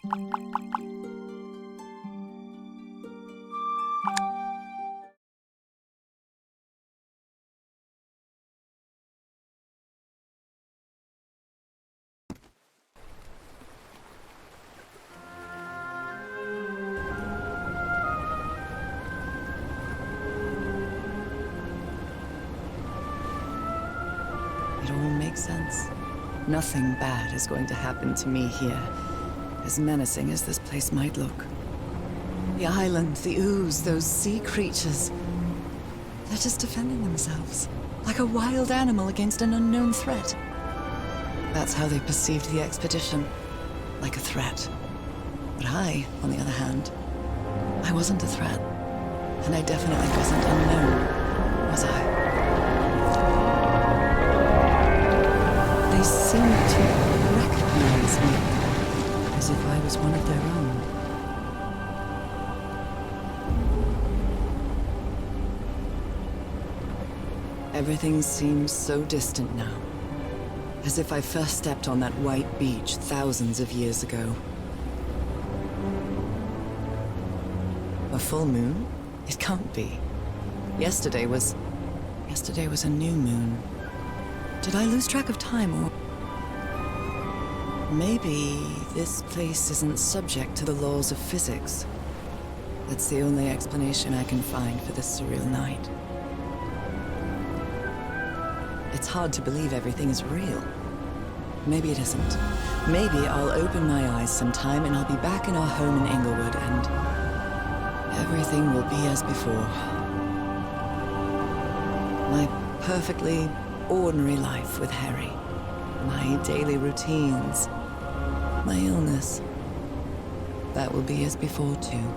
It all makes sense. Nothing bad is going to happen to me here, as menacing as this place might look. The island, the ooze, those sea creatures. They're just defending themselves, like a wild animal against an unknown threat. That's how they perceived the expedition, like a threat. But I, on the other hand, I wasn't a threat. And I definitely wasn't unknown, was I? They seemed to recognize me, as if I was one of their own. Everything seems so distant now, as if I first stepped on that white beach thousands of years ago. A full moon? It can't be. Yesterday was a new moon. Did I lose track of time, or... Maybe this place isn't subject to the laws of physics. That's the only explanation I can find for this surreal night. It's hard to believe everything is real. Maybe it isn't. Maybe I'll open my eyes sometime and I'll be back in our home in Englewood and everything will be as before. My perfectly ordinary life with Harry. My daily routines. My illness. That will be as before too.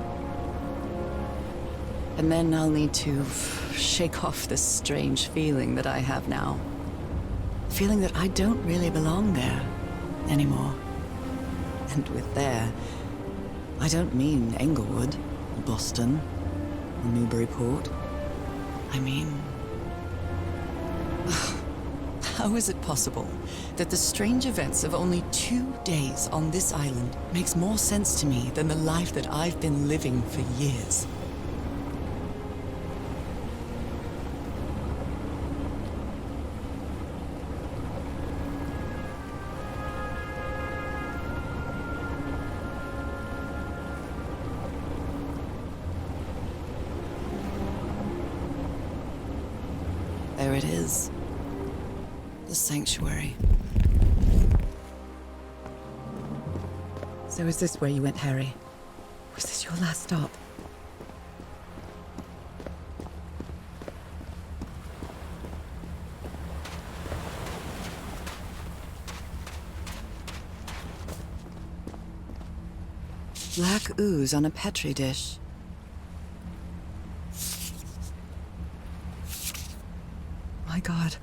And then I'll need to shake off this strange feeling that I have now. Feeling that I don't really belong there anymore. And with there, I don't mean Englewood, or Boston, or Newburyport. I mean... How is it possible that the strange events of only 2 days on this island makes more sense to me than the life that I've been living for years? There it is. The sanctuary. So is this where you went, Harry? Was this your last stop? Black ooze on a petri dish. My God,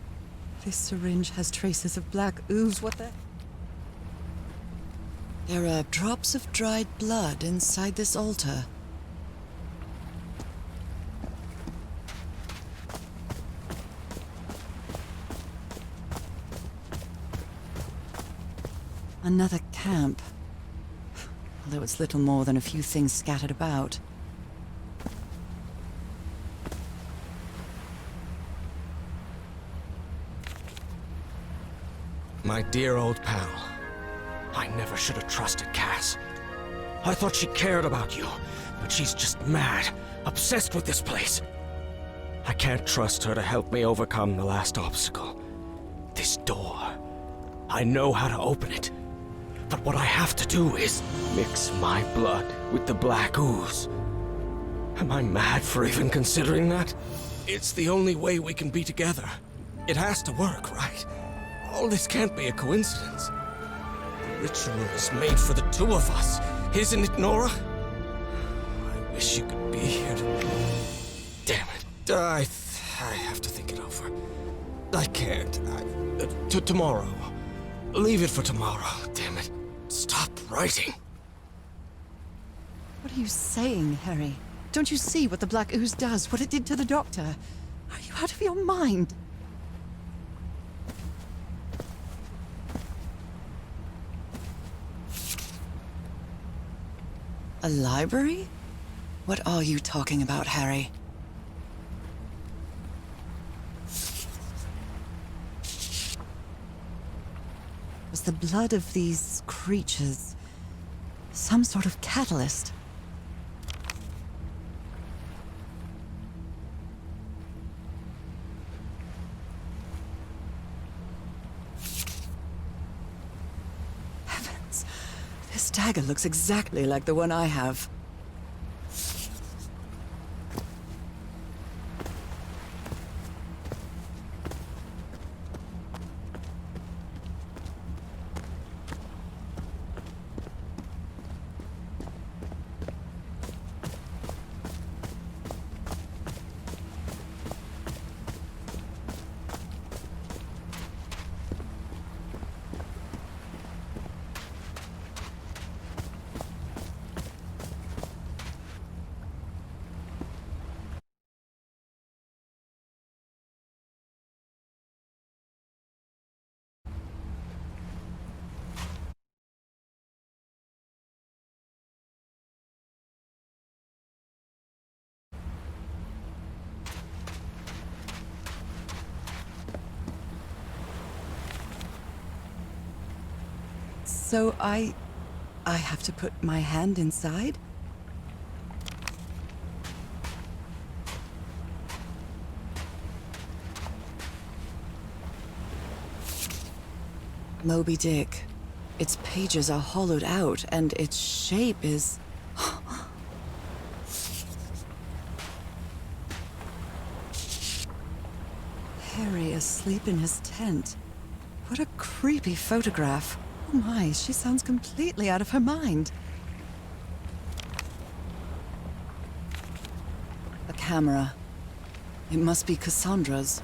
this syringe has traces of black ooze. What the? There are drops of dried blood inside this altar. Another camp. Although it's little more than a few things scattered about. My dear old pal. I never should have trusted Cass. I thought she cared about you, but she's just mad, obsessed with this place. I can't trust her to help me overcome the last obstacle. This door. I know how to open it. But what I have to do is mix my blood with the black ooze. Am I mad for even considering that? It's the only way we can be together. It has to work, right? All this can't be a coincidence. The ritual is made for the two of us, isn't it, Nora? I wish you could be here to... Damn it. I have to think it over. I can't. Tomorrow. Leave it for tomorrow, damn it. Stop writing. What are you saying, Harry? Don't you see what the black ooze does, what it did to the doctor? Are you out of your mind? A library? What are you talking about, Harry? Was the blood of these creatures some sort of catalyst? Heavens, this dagger looks exactly like the one I have. So I have to put my hand inside? Moby Dick. Its pages are hollowed out, and its shape is... Harry asleep in his tent. What a creepy photograph. Oh my, she sounds completely out of her mind. A camera. It must be Cassandra's.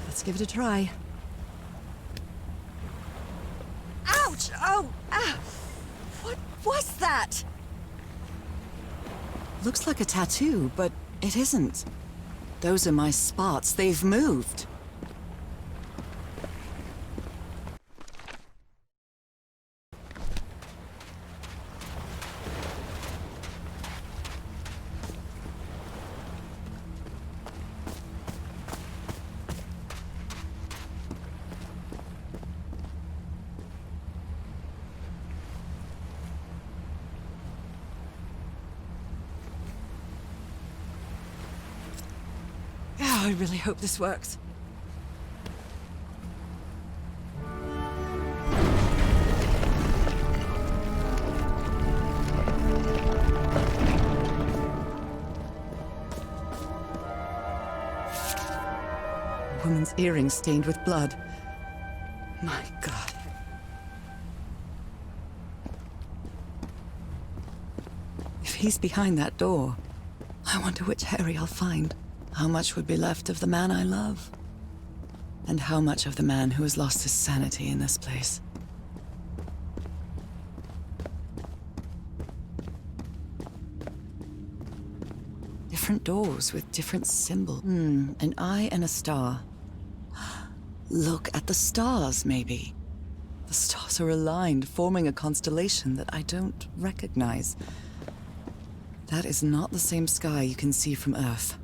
Let's give it a try. Ouch! Oh! Ah! What was that? Looks like a tattoo, but it isn't. Those are my spots. They've moved. I really hope this works. A woman's earring stained with blood. My God. If he's behind that door, I wonder which Harry I'll find. How much would be left of the man I love? And how much of the man who has lost his sanity in this place? Different doors with different symbols. An eye and a star. Look at the stars, maybe. The stars are aligned, forming a constellation that I don't recognize. That is not the same sky you can see from Earth.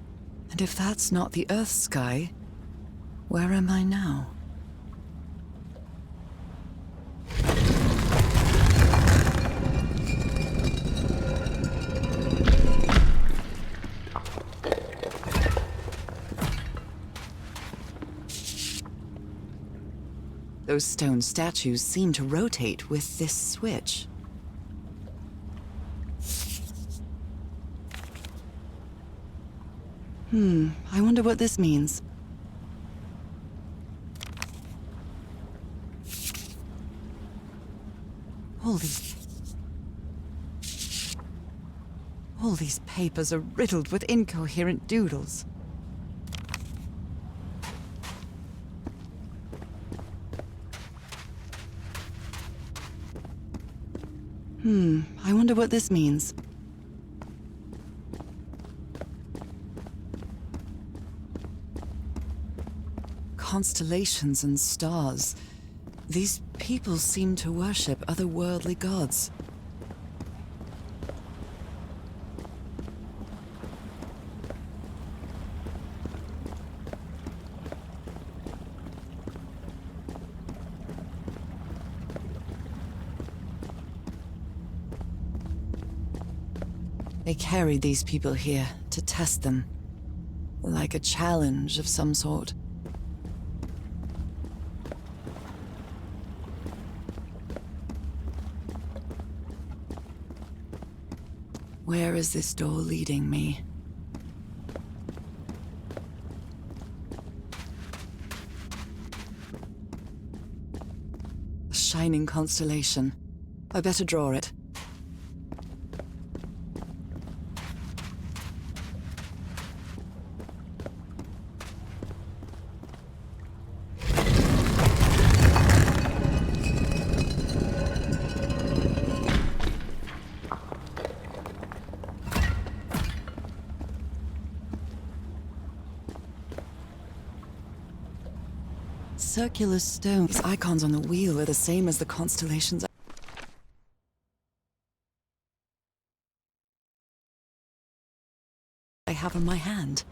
And if that's not the Earth's sky, where am I now? Those stone statues seem to rotate with this switch. I wonder what this means. All these papers are riddled with incoherent doodles. I wonder what this means. constellations and stars. These people seem to worship otherworldly gods. They carried these people here to test them, like a challenge of some sort. Where is this door leading me? A shining constellation. I better draw it. Circular stone. These icons on the wheel are the same as the constellations I have in my hand.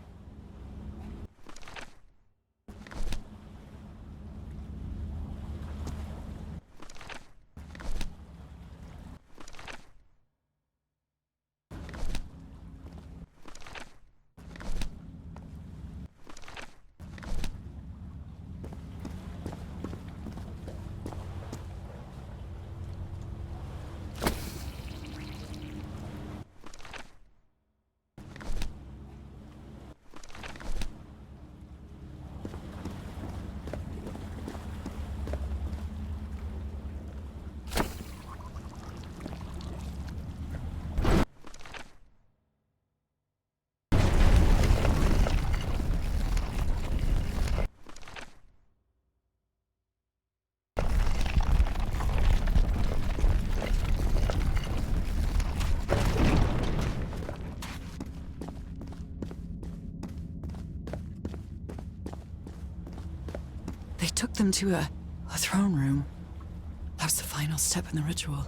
They took them to a throne room. That was the final step in the ritual.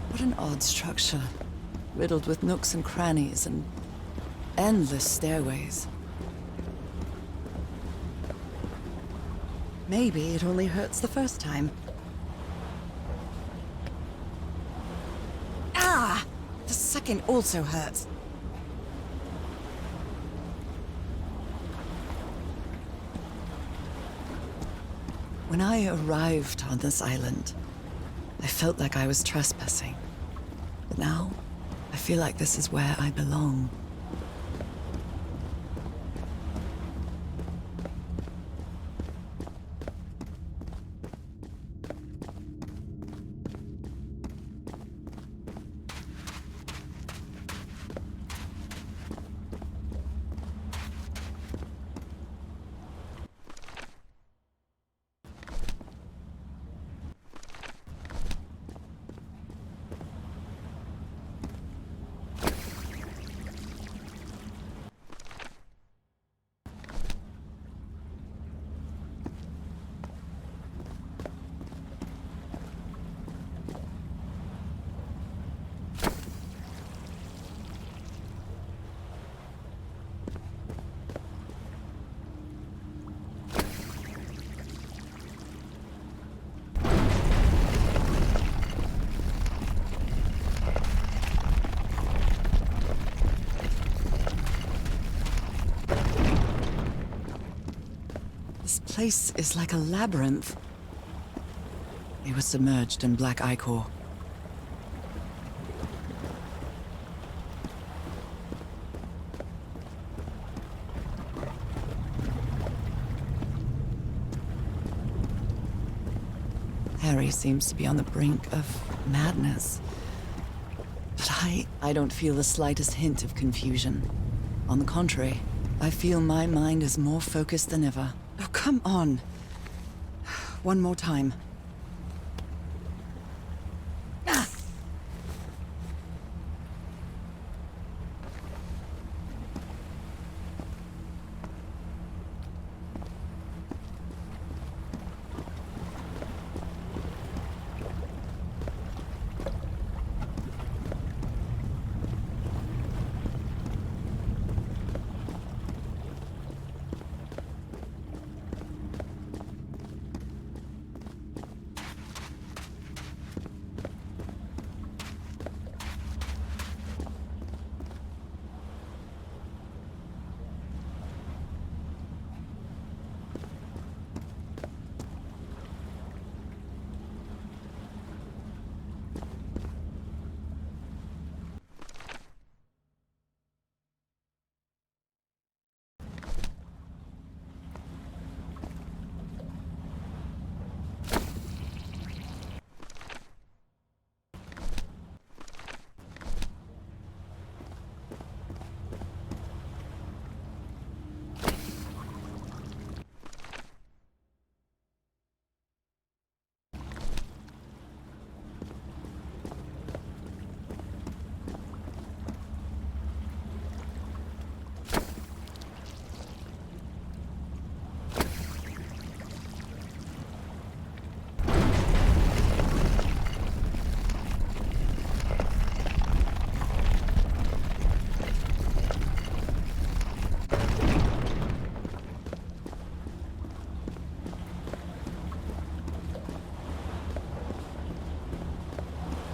What an odd structure, riddled with nooks and crannies and endless stairways. Maybe it only hurts the first time. Ah! The second also hurts. When I arrived on this island, I felt like I was trespassing. But now, I feel like this is where I belong. This place is like a labyrinth. They were submerged in black ichor. Harry seems to be on the brink of madness. But I don't feel the slightest hint of confusion. On the contrary, I feel my mind is more focused than ever. Oh, come on. One more time.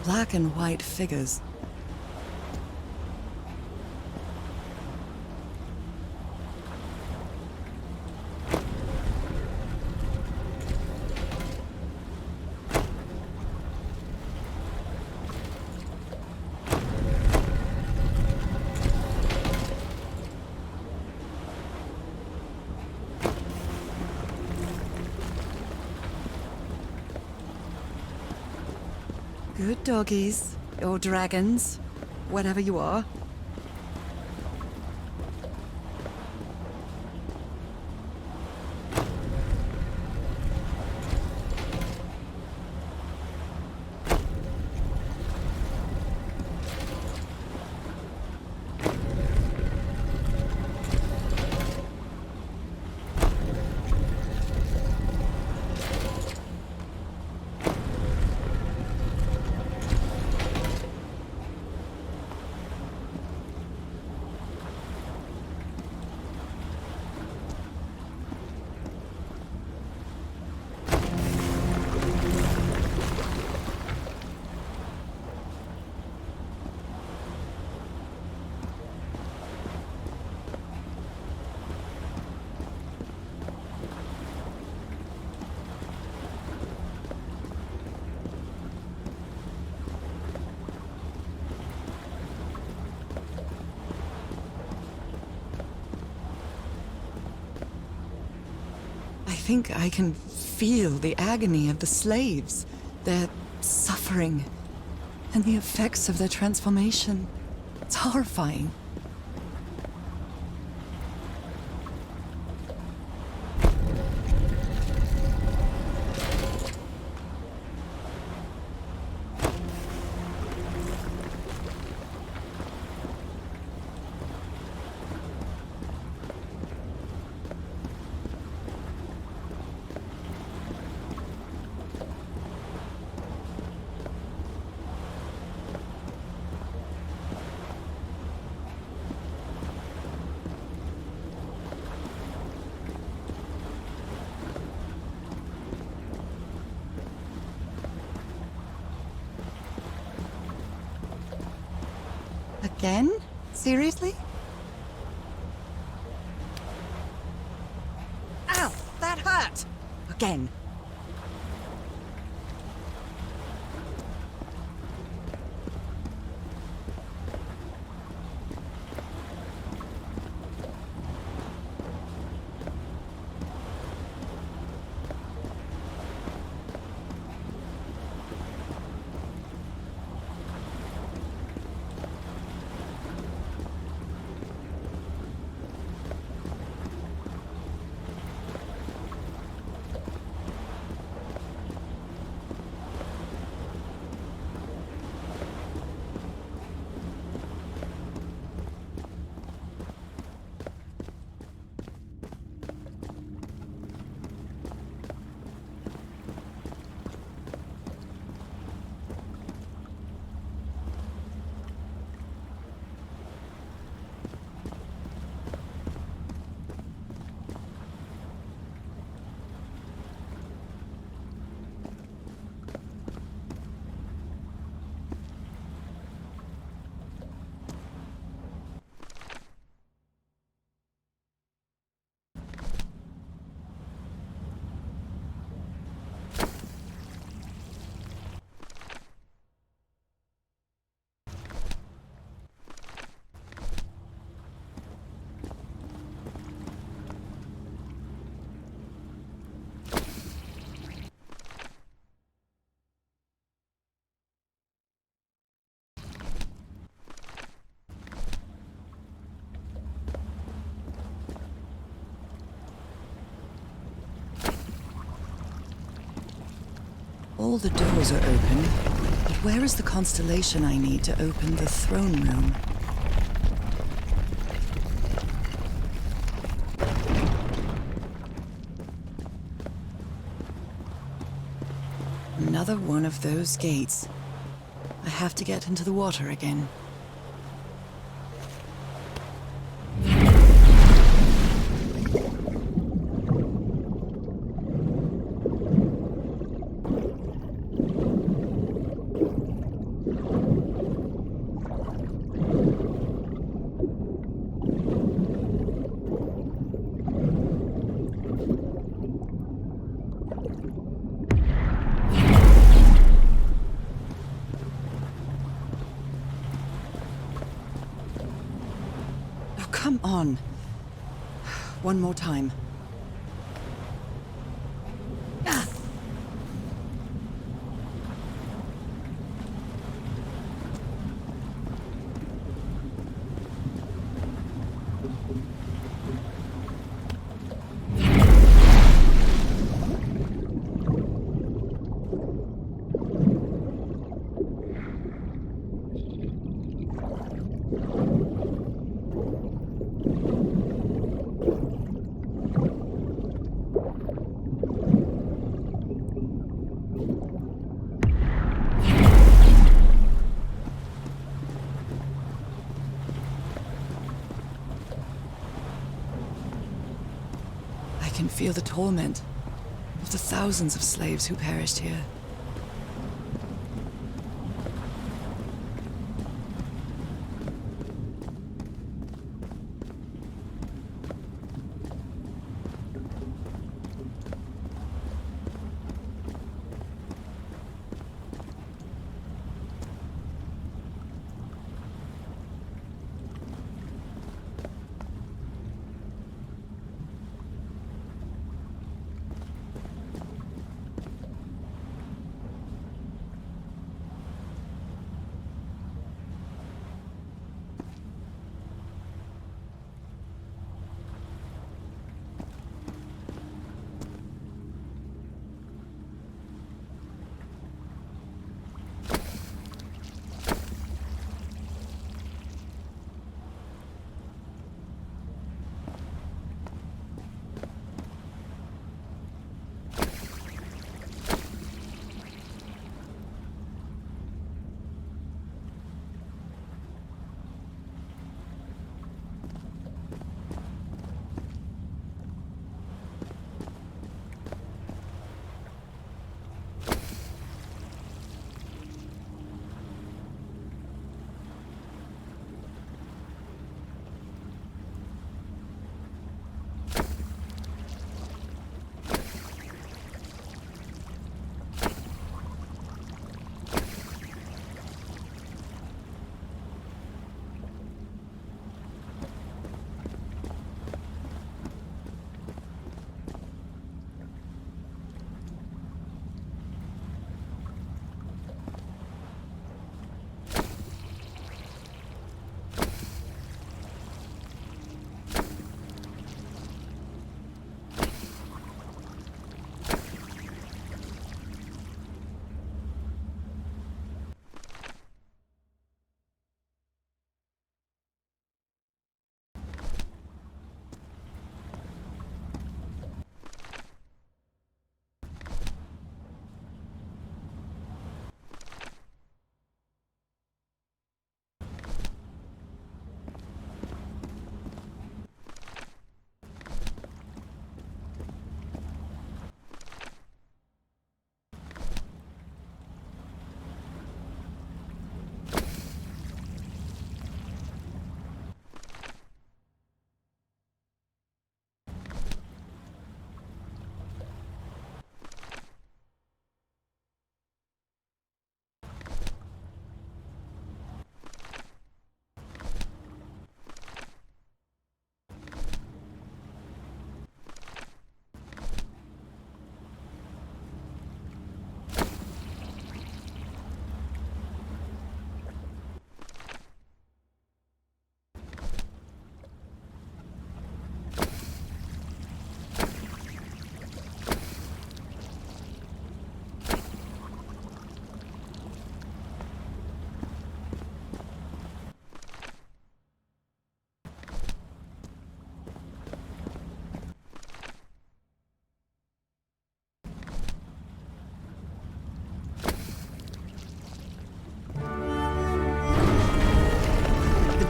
black and white figures. Good doggies, or dragons, whatever you are. I think I can feel the agony of the slaves, their suffering, and the effects of their transformation. It's horrifying. Again? Seriously? Ow! That hurt! Again. All the doors are open, but where is the constellation I need to open the throne room? Another one of those gates. I have to get into the water again. Come on. One more time. Ah! I can feel the torment of the thousands of slaves who perished here.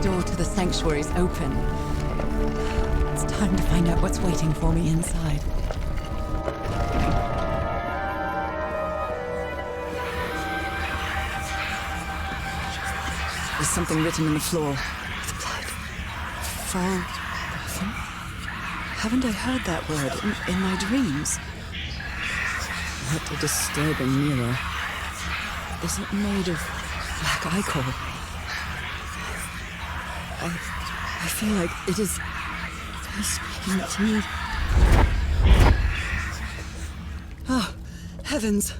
Door to the sanctuary is open. It's time to find out what's waiting for me inside. There's something written in the floor. With blood. Fall. Haven't I heard that word in my dreams? What a disturbing mirror. Is it made of black ichor? I feel like it is speaking to me. Oh, heavens.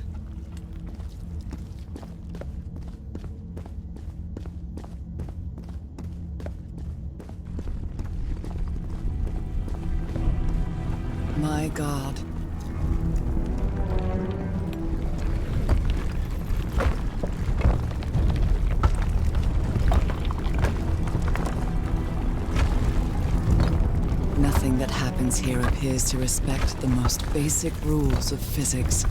My God. Nothing that happens here appears to respect the most basic rules of physics.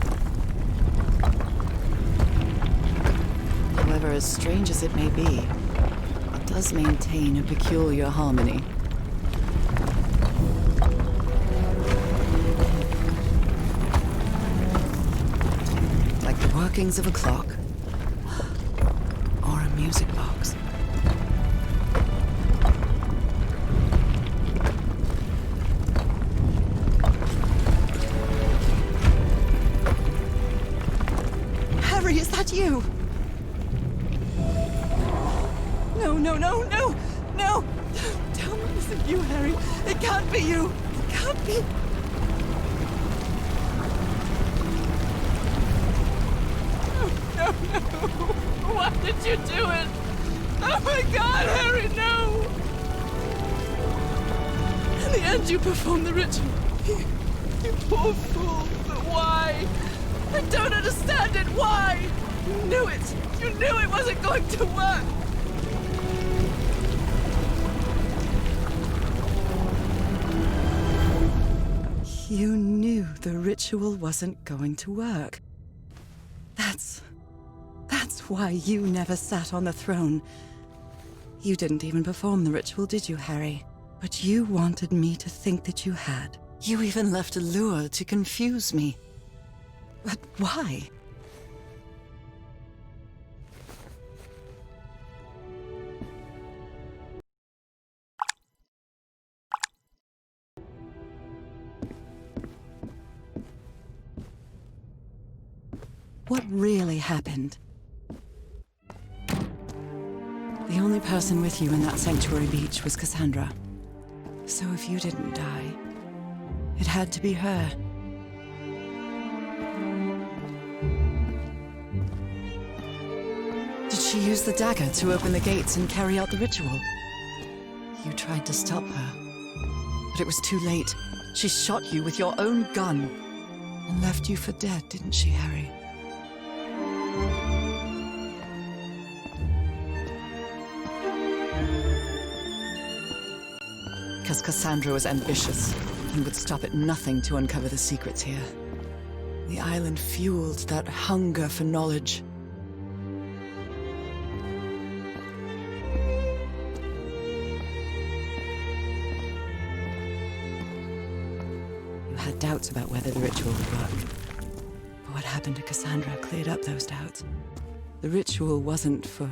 However, as strange as it may be, it does maintain a peculiar harmony. Like the workings of a clock, or a music box. Harry, is that you? No, no, no, no, no! Tell me it isn't you, Harry. It can't be you. It can't be. No, no, no. Why did you do it? Oh my God, Harry, no! In the end, you performed the ritual. You poor fool. But why? I don't understand it. Why? You knew it. You knew it wasn't going to work. You knew the ritual wasn't going to work. That's why you never sat on the throne. You didn't even perform the ritual, did you, Harry? But you wanted me to think that you had. You even left a lure to confuse me. But why? What really happened? The only person with you in that sanctuary beach was Cassandra. So if you didn't die, it had to be her. Did she use the dagger to open the gates and carry out the ritual? You tried to stop her, but it was too late. She shot you with your own gun and left you for dead, didn't she, Harry? Because Cassandra was ambitious and would stop at nothing to uncover the secrets here. The island fueled that hunger for knowledge. You had doubts about whether the ritual would work. But what happened to Cassandra cleared up those doubts. The ritual wasn't for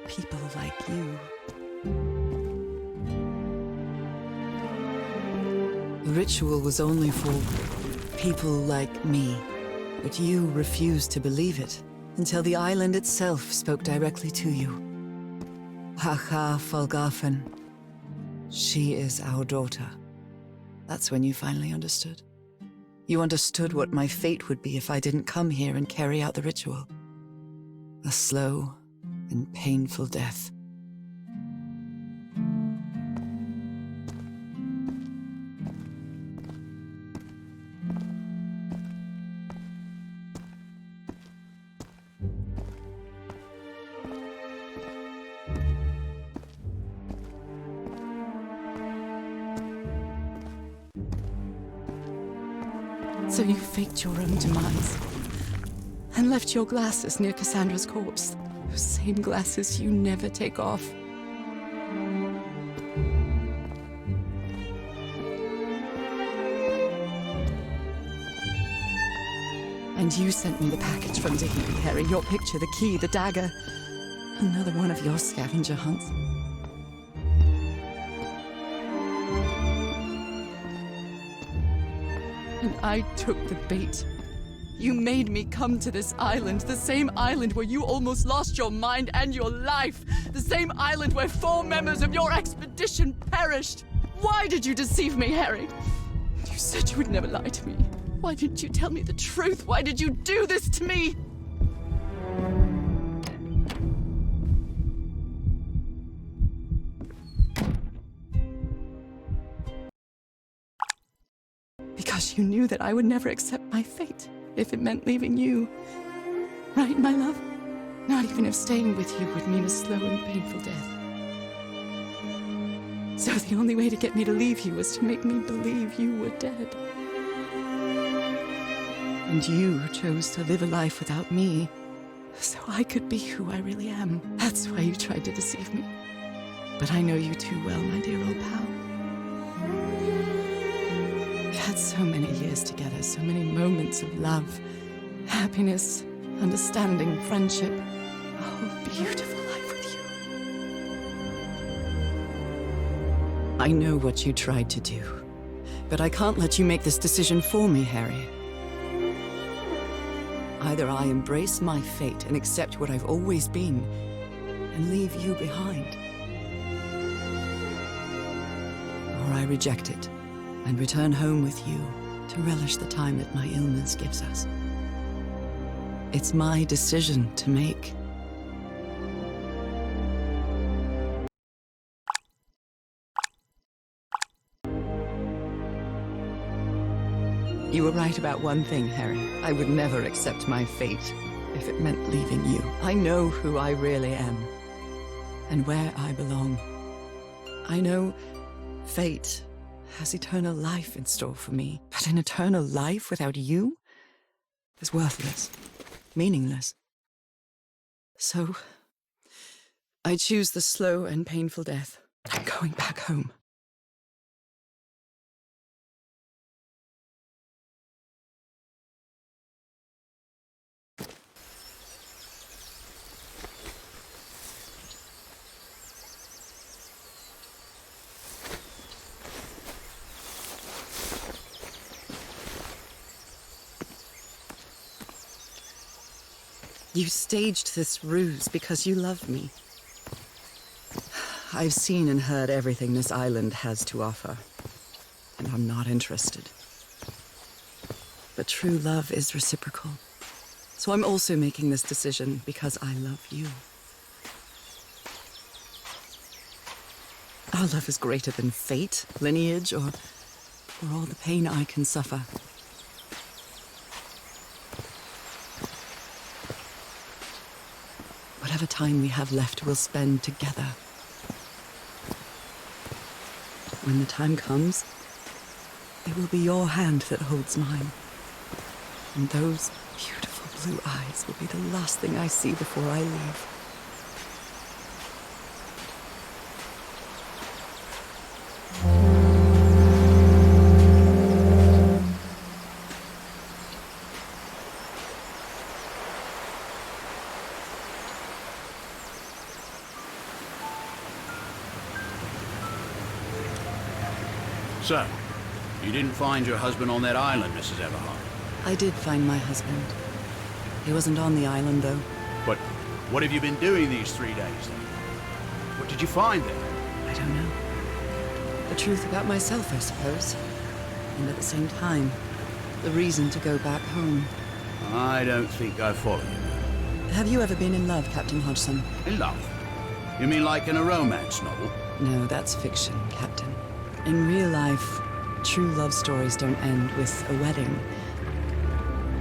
people like you. The ritual was only for people like me, but you refused to believe it until the island itself spoke directly to you. Hacha Falgafen. She is our daughter. That's when you finally understood. You understood what my fate would be if I didn't come here and carry out the ritual. A slow and painful death. So you faked your own demise and left your glasses near Cassandra's corpse. Those same glasses you never take off. And you sent me the package from Tahiti, Harry. Your picture, the key, the dagger. Another one of your scavenger hunts. And I took the bait. You made me come to this island, the same island where you almost lost your mind and your life, the same island where 4 members of your expedition perished. Why did you deceive me, Harry? You said you would never lie to me. Why didn't you tell me the truth? Why did you do this to me? Because you knew that I would never accept my fate if it meant leaving you. Right, my love? Not even if staying with you would mean a slow and painful death. So the only way to get me to leave you was to make me believe you were dead. And you chose to live a life without me, so I could be who I really am. That's why you tried to deceive me. But I know you too well, my dear old pal. We had so many years together, so many moments of love, happiness, understanding, friendship. A whole beautiful life with you. I know what you tried to do, but I can't let you make this decision for me, Harry. Either I embrace my fate and accept what I've always been, and leave you behind, or I reject it and return home with you to relish the time that my illness gives us. It's my decision to make. You were right about one thing, Harry. I would never accept my fate if it meant leaving you. I know who I really am and where I belong. I know fate has eternal life in store for me, but an eternal life without you is worthless, meaningless. So, I choose the slow and painful death. I'm going back home. You staged this ruse because you love me. I've seen and heard everything this island has to offer, and I'm not interested. But true love is reciprocal. So I'm also making this decision because I love you. Our love is greater than fate, lineage, or all the pain I can suffer. Whatever time we have left, we'll spend together. When the time comes, it will be your hand that holds mine. And those beautiful blue eyes will be the last thing I see before I leave. So, you didn't find your husband on that island, Mrs. Everhart? I did find my husband. He wasn't on the island, though. But what have you been doing these 3 days, then? What did you find there? I don't know. The truth about myself, I suppose. And at the same time, the reason to go back home. I don't think I follow you. Have you ever been in love, Captain Hodgson? In love? You mean like in a romance novel? No, that's fiction, Captain. In real life, true love stories don't end with a wedding.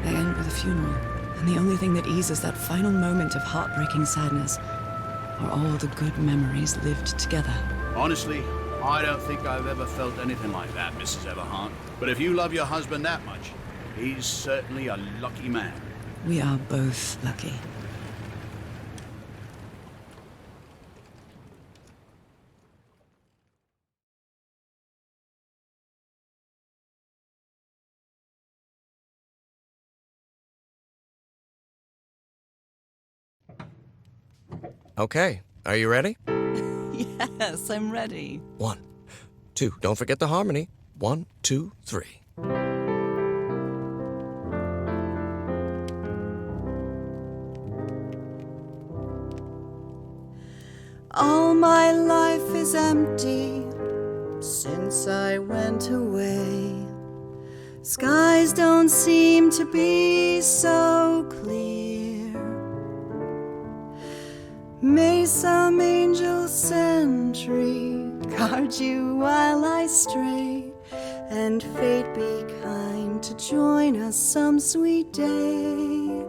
They end with a funeral. And the only thing that eases that final moment of heartbreaking sadness are all the good memories lived together. Honestly, I don't think I've ever felt anything like that, Mrs. Everhart. But if you love your husband that much, he's certainly a lucky man. We are both lucky. Okay, are you ready? Yes, I'm ready. 1, 2, don't forget the harmony. 1, 2, 3. All my life is empty since I went away. Skies don't seem to be so clear. May some angel sentry guard you while I stray, and fate be kind to join us some sweet day.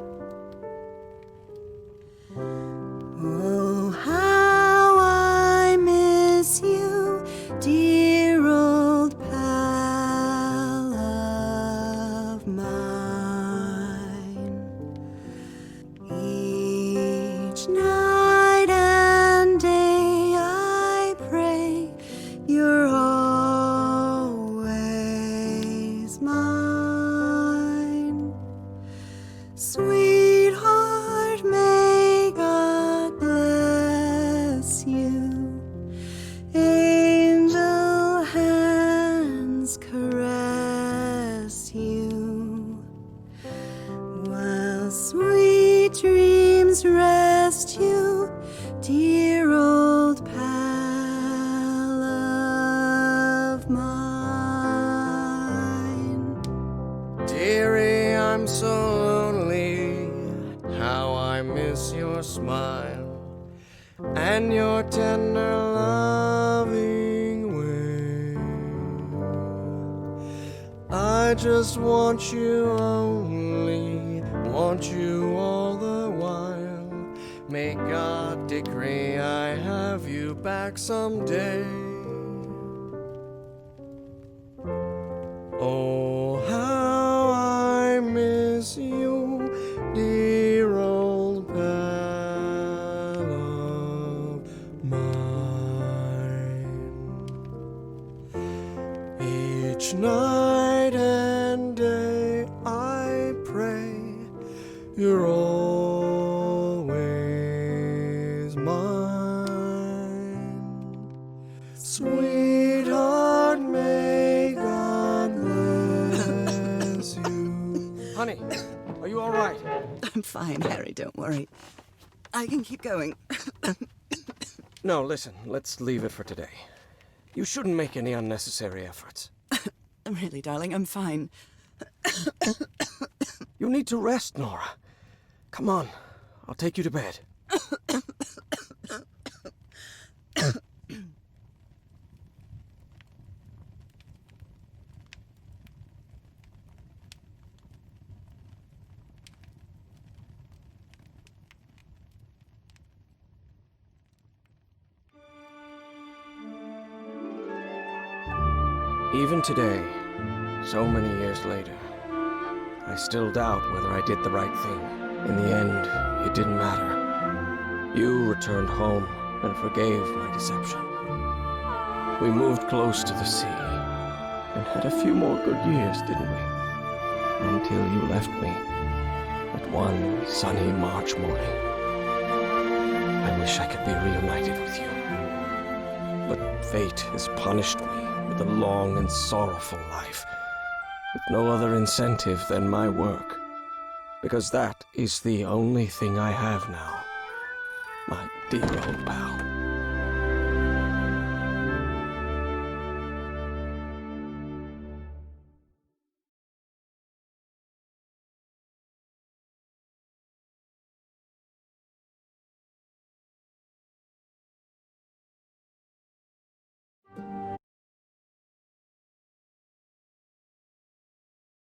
Oh, how I miss you, dear old pal of mine. Each night and day I pray you're always mine. Sweetheart, may God bless you. Angel hands caress you, while sweet dreams rest you, dear old pal of mine. Dearie, I'm so lonely. How I miss your smile and your tender loving way. I just want you only, want you all the while. May God decree I have you back someday. Oh, how I miss you, dear old pal of mine. Each night and day I pray you're always mine. Sweetheart, may God bless you. Honey, are you all right? I'm fine, Harry, don't worry. I can keep going. No, listen, let's leave it for today. You shouldn't make any unnecessary efforts. Really, darling, I'm fine. You need to rest, Nora. Come on, I'll take you to bed. Even today, so many years later, I still doubt whether I did the right thing. In the end, it didn't matter. You returned home and forgave my deception. We moved close to the sea and had a few more good years, didn't we? Until you left me at one sunny March morning. I wish I could be reunited with you. But fate has punished me with a long and sorrowful life, with no other incentive than my work, because that is the only thing I have now, my dear old pal.